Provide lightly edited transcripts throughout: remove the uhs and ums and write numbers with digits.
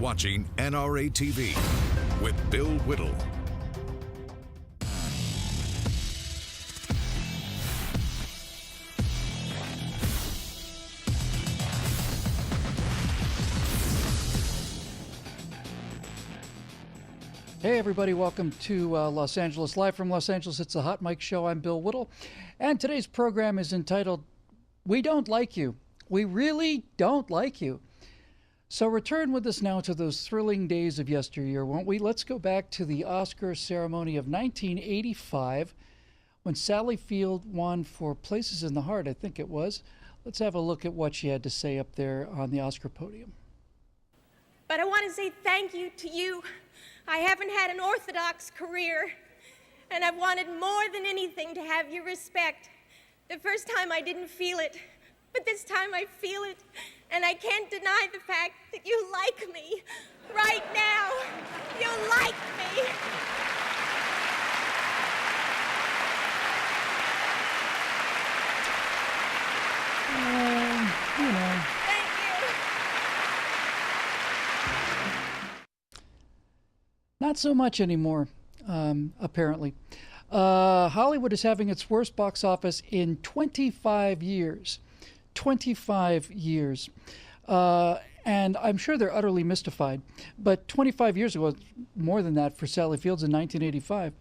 watching NRATV with Bill Whittle. Hey everybody, welcome to Los Angeles. Live from Los Angeles, it's the Hot Mic Show. I'm Bill Whittle, and today's program is entitled, We Don't Like You. We Really Don't Like You. So return with us now to those thrilling days of yesteryear, won't we? Let's go back to the Oscar ceremony of 1985, when Sally Field won for Places in the Heart, I think it was. Let's have a look at what she had to say up there on the Oscar podium. But I want to say thank you to you. I haven't had an orthodox career, and I've wanted more than anything to have your respect. The first time I didn't feel it, but this time I feel it, and I can't deny the fact that you like me. Right now, you like me. You know. Thank you. Not so much anymore, apparently. Hollywood is having its worst box office in 25 years. 25 years. And I'm sure they're utterly mystified. But 25 years ago, more than that for Sally Fields in 1985.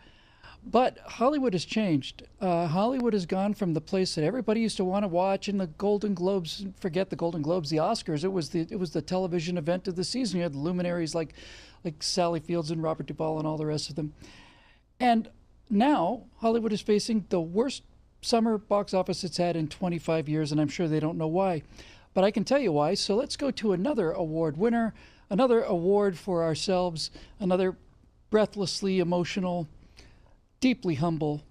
But Hollywood has changed. Hollywood has gone from the place that everybody used to want to watch in the Golden Globes. Forget the Golden Globes, the Oscars. It was the television event of the season. You had luminaries like Sally Fields and Robert Duvall and all the rest of them. And now Hollywood is facing the worst summer box office it's had in 25 years, and I'm sure they don't know why. But I can tell you why. So let's go to another award winner, another award for ourselves, another breathlessly emotional, deeply humble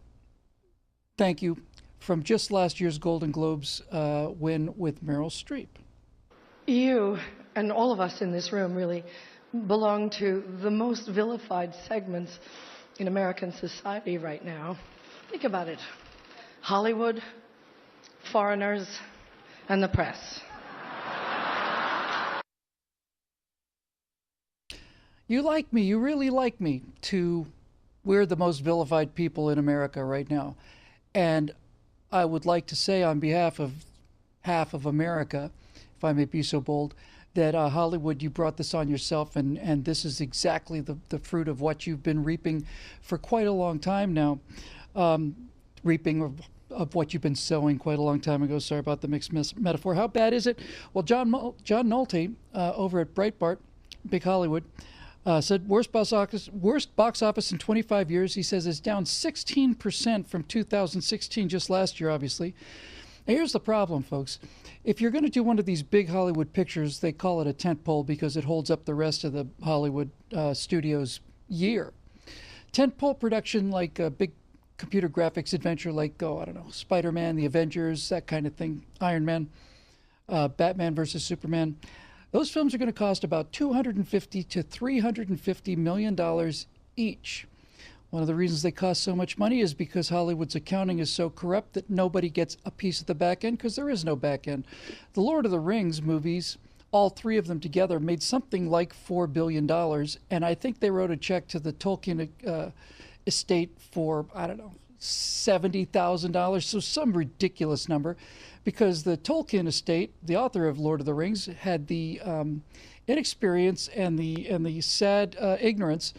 thank you from just last year's Golden Globes win with Meryl Streep. You and all of us in this room really belong to the most vilified segments in American society right now. Think about it. Hollywood, foreigners, and the press. You like me, you really like me, we're the most vilified people in America right now. And I would like to say on behalf of half of America, if I may be so bold, that Hollywood, you brought this on yourself, and this is exactly the fruit of what you've been reaping for quite a long time now. Reaping of what you've been sowing quite a long time ago. Sorry about the mixed metaphor. How bad is it? Well, John Nolte over at Breitbart, Big Hollywood, said worst box office in 25 years. He says it's down 16% from 2016, just last year, obviously. Now, here's the problem, folks. If you're going to do one of these big Hollywood pictures, they call it a tentpole because it holds up the rest of the Hollywood studios year. Tentpole production like a big computer graphics adventure like, I don't know, Spider-Man, The Avengers, that kind of thing, Iron Man, Batman versus Superman. Those films are going to cost about $250 to $350 million each. One of the reasons they cost so much money is because Hollywood's accounting is so corrupt that nobody gets a piece of the back end because there is no back end. The Lord of the Rings movies, all three of them together, made something like $4 billion. And I think they wrote a check to the Tolkien estate for, I don't know, $70,000. So some ridiculous number, because the Tolkien estate, the author of Lord of the Rings, had the inexperience and the sad ignorance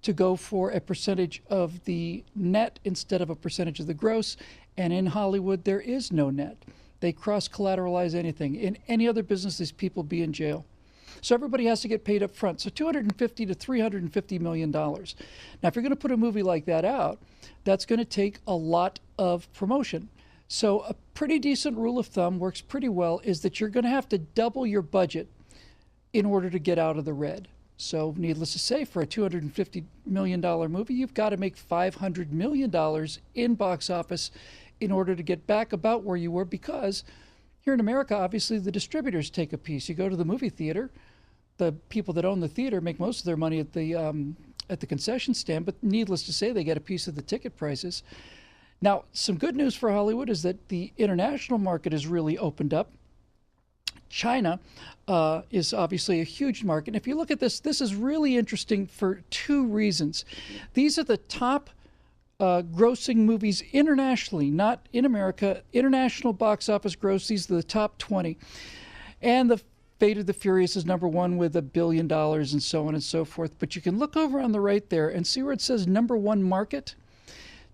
to go for a percentage of the net instead of a percentage of the gross. And in Hollywood, there is no net. They cross-collateralize anything. In any other business, these people be in jail. So everybody has to get paid up front. So $250 to $350 million. Now, if you're going to put a movie like that out, that's going to take a lot of promotion. So a pretty decent rule of thumb, works pretty well, is that you're going to have to double your budget in order to get out of the red. So needless to say, for a $250 million movie, you've got to make $500 million in box office in order to get back about where you were, because here in America, obviously, the distributors take a piece. You go to the movie theater, the people that own the theater make most of their money at the concession stand, but needless to say, they get a piece of the ticket prices. Now, some good news for Hollywood is that the international market has really opened up. China is obviously a huge market. And if you look at this, this is really interesting for two reasons. These are the top grossing movies internationally, not in America. International box office gross, these are the top 20. And the Fate of the Furious is number one with $1 billion and so on and so forth. But you can look over on the right there and see where it says number one market.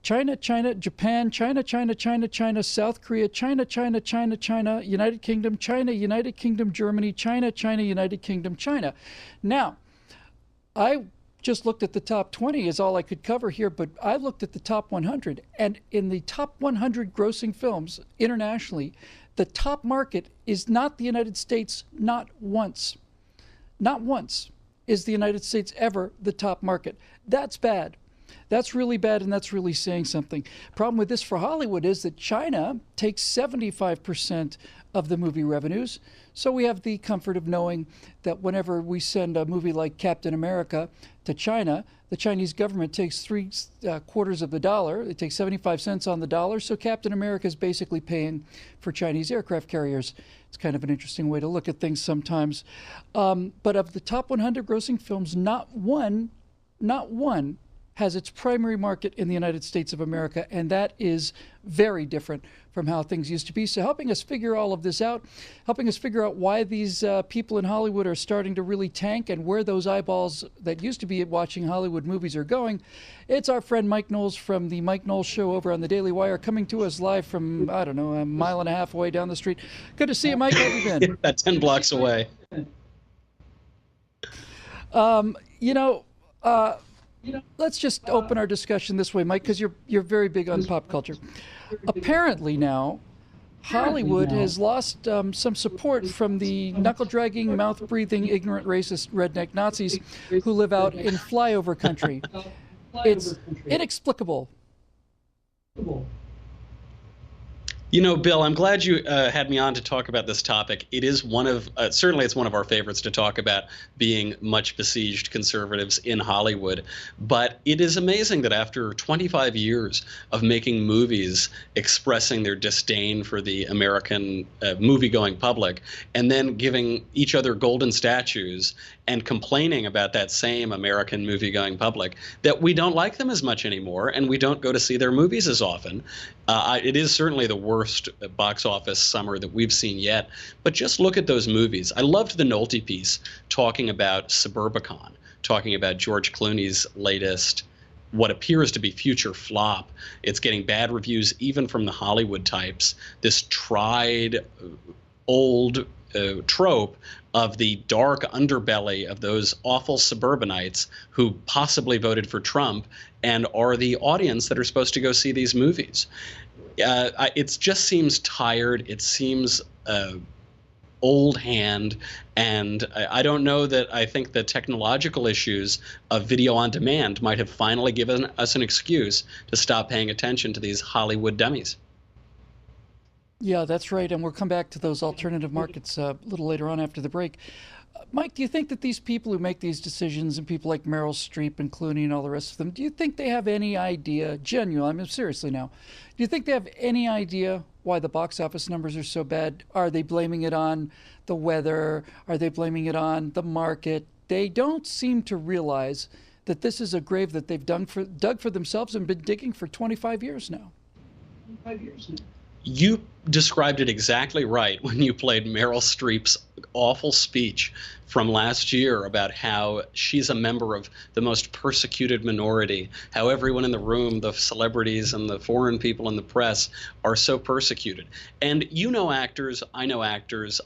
China, China, Japan, China, China, China, China, South Korea, China, China, China, China, United Kingdom, China, United Kingdom, Germany, China, China, United Kingdom, China. Now, I just looked at the top 20 is all I could cover here, but I looked at the top 100. And in the top 100 grossing films internationally, the top market is not the United States, not once. Not once is the United States ever the top market. That's bad. That's really bad, and that's really saying something. Problem with this for Hollywood is that China takes 75% of the movie revenues. So we have the comfort of knowing that whenever we send a movie like Captain America to China, the Chinese government takes three-quarters of the dollar. It takes 75 cents on the dollar. So Captain America is basically paying for Chinese aircraft carriers. It's kind of an interesting way to look at things sometimes. But of the top 100 grossing films, not one has its primary market in the United States of America, and that is very different from how things used to be. So helping us figure all of this out, helping us figure out why these people in Hollywood are starting to really tank and where those eyeballs that used to be watching Hollywood movies are going, it's our friend Mike Knowles from the Mike Knowles Show over on the Daily Wire, coming to us live from, I don't know, a mile and a half away down the street. Good to see you, Mike. How have you been? About 10 blocks away. Let's just open our discussion this way, Mike, because you're very big on pop culture. Apparently now, Hollywood has lost some support from the knuckle-dragging, mouth-breathing, ignorant, racist, redneck Nazis who live out in flyover country. It's inexplicable. You know, Bill, I'm glad you had me on to talk about this topic. It is one of, certainly it's one of our favorites to talk about, being much besieged conservatives in Hollywood. But it is amazing that after 25 years of making movies expressing their disdain for the American movie-going public, and then giving each other golden statues and complaining about that same American movie-going public, that we don't like them as much anymore, and we don't go to see their movies as often. It is certainly the worst box office summer that we've seen yet. But just look at those movies. I loved the Nolte piece talking about Suburbicon, talking about George Clooney's latest, what appears to be future flop. It's getting bad reviews even from the Hollywood types. This tried old trope of the dark underbelly of those awful suburbanites who possibly voted for Trump and are the audience that are supposed to go see these movies. It just seems tired. It seems old hand. And I don't know that I think the technological issues of video on demand might have finally given us an excuse to stop paying attention to these Hollywood dummies. Yeah, that's right. And we'll come back to those alternative markets a little later on after the break. Mike, do you think that these people who make these decisions, and people like Meryl Streep and Clooney and all the rest of them, do you think they have any idea, genuine, I mean, seriously now, do you think they have any idea why the box office numbers are so bad? Are they blaming it on the weather? Are they blaming it on the market? They don't seem to realize that this is a grave that they've dug for themselves and been digging for 25 years now. 25 years now. You described it exactly right when you played Meryl Streep's awful speech from last year about how she's a member of the most persecuted minority, how everyone in the room, the celebrities and the foreign people in the press, are so persecuted. And you know actors, I know actors,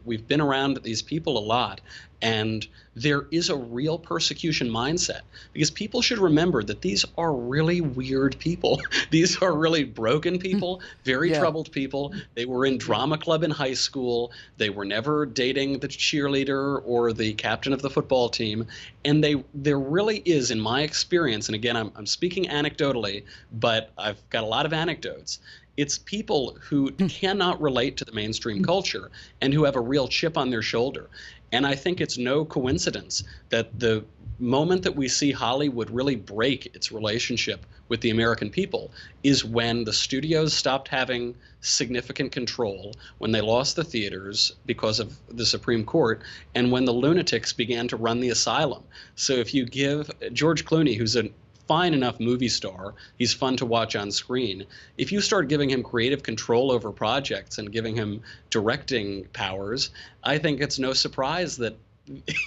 we've been around these people a lot, and there is a real persecution mindset, because people should remember that these are really weird people. These are really broken people, very troubled people. They were in drama club in high school. They were never dating the cheerleader or the captain of the football team. And there really is, in my experience, and again, I'm speaking anecdotally, but I've got a lot of anecdotes. It's people who cannot relate to the mainstream culture and who have a real chip on their shoulder. And I think it's no coincidence that the moment that we see Hollywood really break its relationship with the American people is when the studios stopped having significant control, when they lost the theaters because of the Supreme Court, and when the lunatics began to run the asylum. So if you give George Clooney, who's a fine enough movie star, he's fun to watch on screen, if you start giving him creative control over projects and giving him directing powers, I think it's no surprise that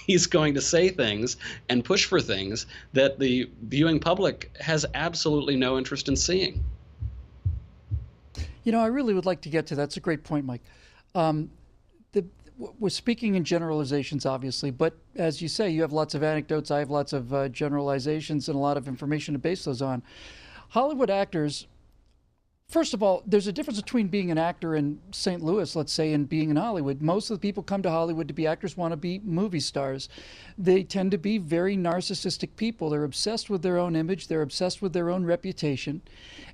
he's going to say things and push for things that the viewing public has absolutely no interest in seeing. You know, I really would like to get to that. It's a great point, Mike. We're speaking in generalizations, obviously, but as you say, you have lots of anecdotes. I have lots of generalizations and a lot of information to base those on. Hollywood actors, first of all, there's a difference between being an actor in St. Louis, let's say, and being in Hollywood. Most of the people come to Hollywood to be actors, want to be movie stars. They tend to be very narcissistic people. They're obsessed with their own image. They're obsessed with their own reputation.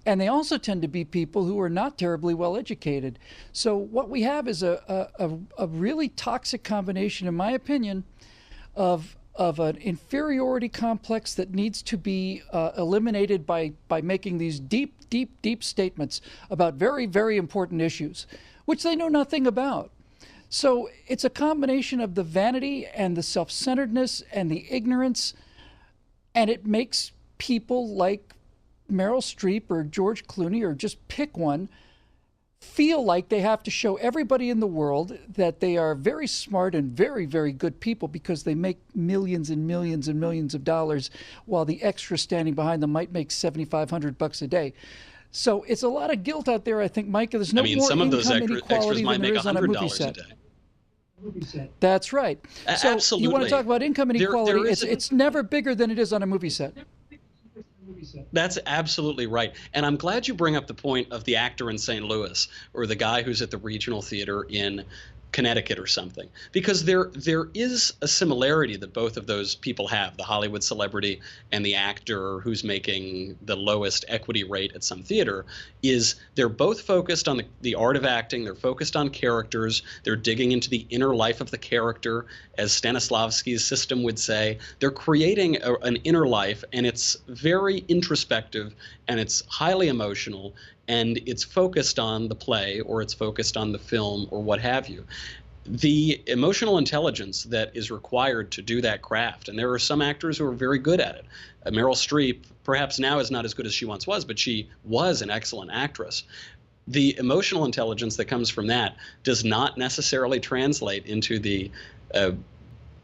And they also tend to be people who are not terribly well educated. So what we have is a really toxic combination, in my opinion, of an inferiority complex that needs to be eliminated by making these deep statements about very, very important issues, which they know nothing about. So it's a combination of the vanity and the self-centeredness and the ignorance, and it makes people like Meryl Streep or George Clooney, or just pick one, feel like they have to show everybody in the world that they are very smart and very, very good people because they make millions and millions and millions of dollars, while the extra standing behind them might make $7,500 a day. So it's a lot of guilt out there, I think, Mike. There's no more some of those income extras inequality might than there make is on a movie $100 set. a day. That's right. So Absolutely. you want to talk about income inequality? It's never bigger than it is on a movie set. That's absolutely right. And I'm glad you bring up the point of the actor in St. Louis or the guy who's at the regional theater in Connecticut or something, because there is a similarity that both of those people have, the Hollywood celebrity and the actor who's making the lowest equity rate at some theater, is they're both focused on the art of acting. They're focused on characters. They're digging into the inner life of the character, as Stanislavski's system would say. They're creating an inner life, and it's very introspective, and it's highly emotional, and it's focused on the play, or it's focused on the film, or what have you. The emotional intelligence that is required to do that craft, and there are some actors who are very good at it. Meryl Streep, perhaps now is not as good as she once was, but she was an excellent actress. The emotional intelligence that comes from that does not necessarily translate into the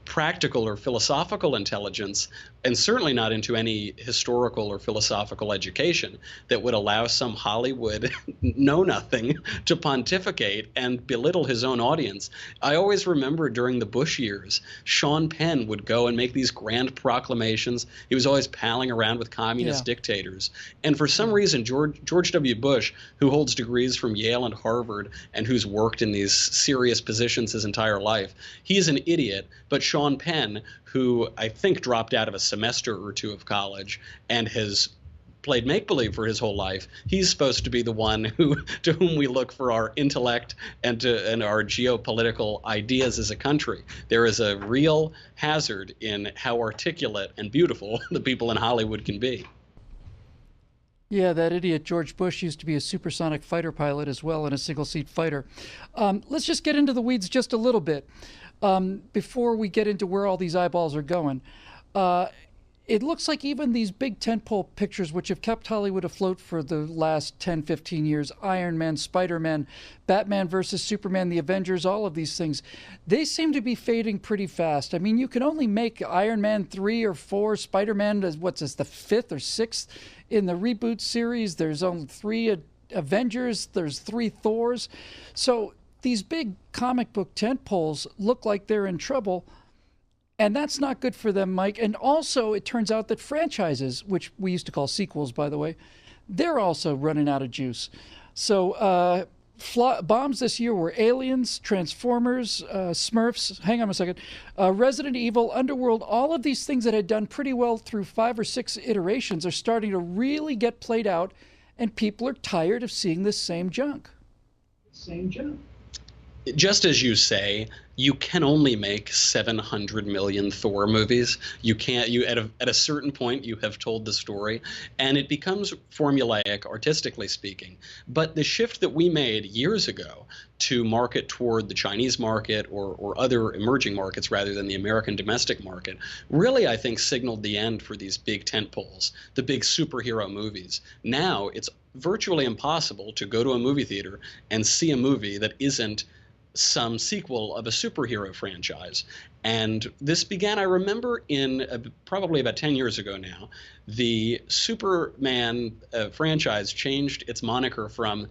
practical or philosophical intelligence, and certainly not into any historical or philosophical education that would allow some Hollywood know-nothing to pontificate and belittle his own audience. I always remember during the Bush years, Sean Penn would go and make these grand proclamations. He was always palling around with communist dictators. And for some reason, George W. Bush, who holds degrees from Yale and Harvard and who's worked in these serious positions his entire life, he's an idiot. But Sean Penn, who I think dropped out of a semester or two of college and has played make-believe for his whole life, he's supposed to be the one to whom we look for our intellect and our geopolitical ideas as a country. There is a real hazard in how articulate and beautiful the people in Hollywood can be. Yeah, that idiot George Bush used to be a supersonic fighter pilot as well, and a single-seat fighter. Let's just get into the weeds just a little bit before we get into where all these eyeballs are going. It looks like even these big tentpole pictures, which have kept Hollywood afloat for the last 10, 15 years, Iron Man, Spider-Man, Batman versus Superman, the Avengers, all of these things, they seem to be fading pretty fast. I mean, you can only make Iron Man 3 or 4, Spider-Man, the 5th or 6th in the reboot series. There's only 3 Avengers, there's 3 Thors. So these big comic book tentpoles look like they're in trouble. And that's not good for them, Mike. And also, it turns out that franchises, which we used to call sequels, by the way, they're also running out of juice. So bombs this year were Aliens, Transformers, Smurfs, hang on a second, Resident Evil, Underworld. All of these things that had done pretty well through 5 or 6 iterations are starting to really get played out, and people are tired of seeing this same junk. Just as you say, you can only make 700 million Thor movies. You can't, you at a certain point, you have told the story and it becomes formulaic, artistically speaking. But the shift that we made years ago to market toward the Chinese market or other emerging markets rather than the American domestic market really, I think, signaled the end for these big tentpoles, the big superhero movies. Now it's virtually impossible to go to a movie theater and see a movie that isn't some sequel of a superhero franchise. And this began, I remember, in probably about 10 years ago now, the Superman franchise changed its moniker from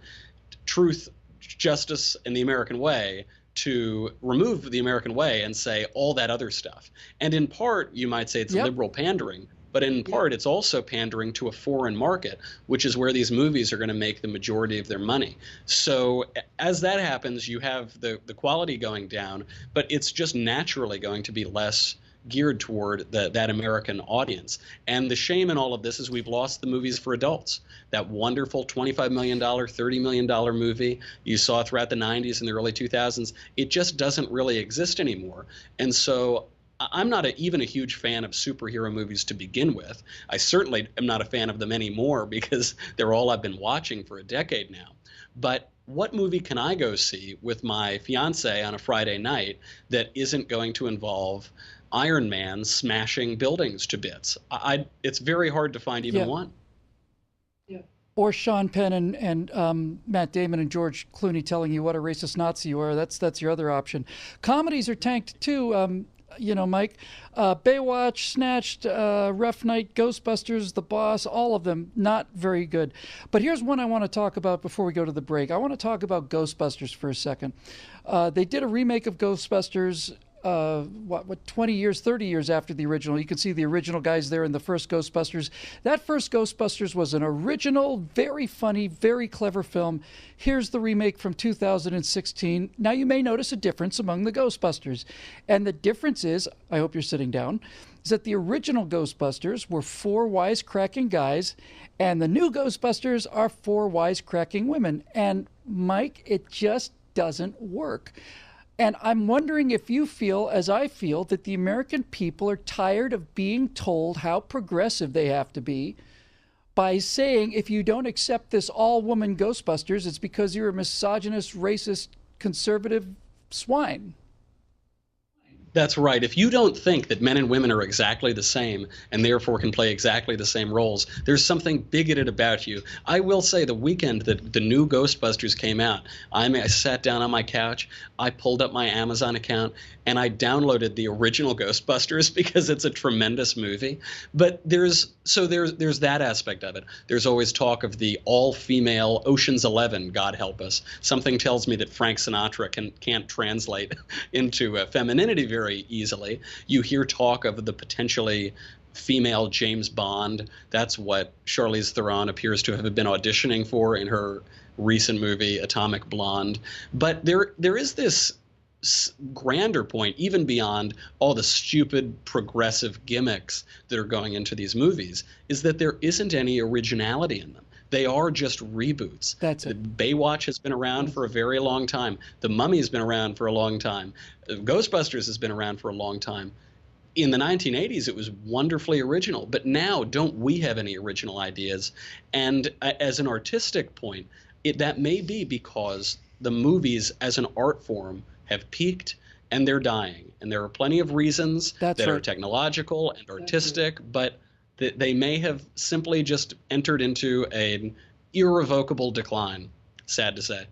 Truth, Justice, and the American Way to remove the American way and say all that other stuff. And in part, you might say it's liberal pandering, but in part, it's also pandering to a foreign market, which is where these movies are going to make the majority of their money. So as that happens, you have the quality going down, but it's just naturally going to be less geared toward that American audience. And the shame in all of this is we've lost the movies for adults. That wonderful $25 million, $30 million movie you saw throughout the 90s and the early 2000s, it just doesn't really exist anymore. And so I'm not even a huge fan of superhero movies to begin with. I certainly am not a fan of them anymore because they're all I've been watching for a decade now. But what movie can I go see with my fiance on a Friday night that isn't going to involve Iron Man smashing buildings to bits? It's very hard to find even one. Yeah. Or Sean Penn and Matt Damon and George Clooney telling you what a racist Nazi you are. That's your other option. Comedies are tanked too. Mike, Baywatch, Snatched, Rough Night, Ghostbusters, The Boss, all of them not very good. But here's one I want to talk about before we go to the break. I want to talk about Ghostbusters for a second. They did a remake of Ghostbusters 20 years, 30 years after the original. You can see the original guys there in the first Ghostbusters. That first Ghostbusters was an original, very funny, very clever film. Here's the remake from 2016. Now you may notice a difference among the Ghostbusters. And the difference is, I hope you're sitting down, is that the original Ghostbusters were 4 wisecracking guys, and the new Ghostbusters are 4 wisecracking women. And Mike, it just doesn't work. And I'm wondering if you feel, as I feel, that the American people are tired of being told how progressive they have to be by saying, if you don't accept this all-woman Ghostbusters, it's because you're a misogynist, racist, conservative swine. That's right. If you don't think that men and women are exactly the same and therefore can play exactly the same roles, there's something bigoted about you. I will say the weekend that the new Ghostbusters came out, I sat down on my couch, I pulled up my Amazon account, and I downloaded the original Ghostbusters because it's a tremendous movie. But there's that aspect of it. There's always talk of the all-female Ocean's 11, God help us. Something tells me that Frank Sinatra can't translate into femininity very easily. You hear talk of the potentially female James Bond. That's what Charlize Theron appears to have been auditioning for in her recent movie Atomic Blonde. But there is this grander point, even beyond all the stupid progressive gimmicks that are going into these movies, is that there isn't any originality in them. They are just reboots. That's it. Baywatch has been around for a very long time. The Mummy has been around for a long time. Ghostbusters has been around for a long time. In the 1980s, it was wonderfully original. But now, don't we have any original ideas? And as an artistic point, that may be because the movies as an art form have peaked and they're dying. And there are plenty of reasons that are technological and artistic, but they may have simply just entered into an irrevocable decline, sad to say.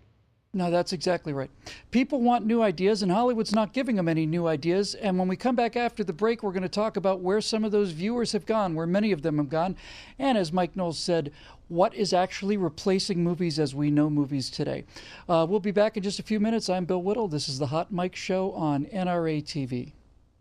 No, that's exactly right. People want new ideas, and Hollywood's not giving them any new ideas. And when we come back after the break, we're going to talk about where some of those viewers have gone, where many of them have gone. And as Mike Knowles said, what is actually replacing movies as we know movies today. We'll be back in just a few minutes. I'm Bill Whittle. This is the Hot Mike Show on NRATV.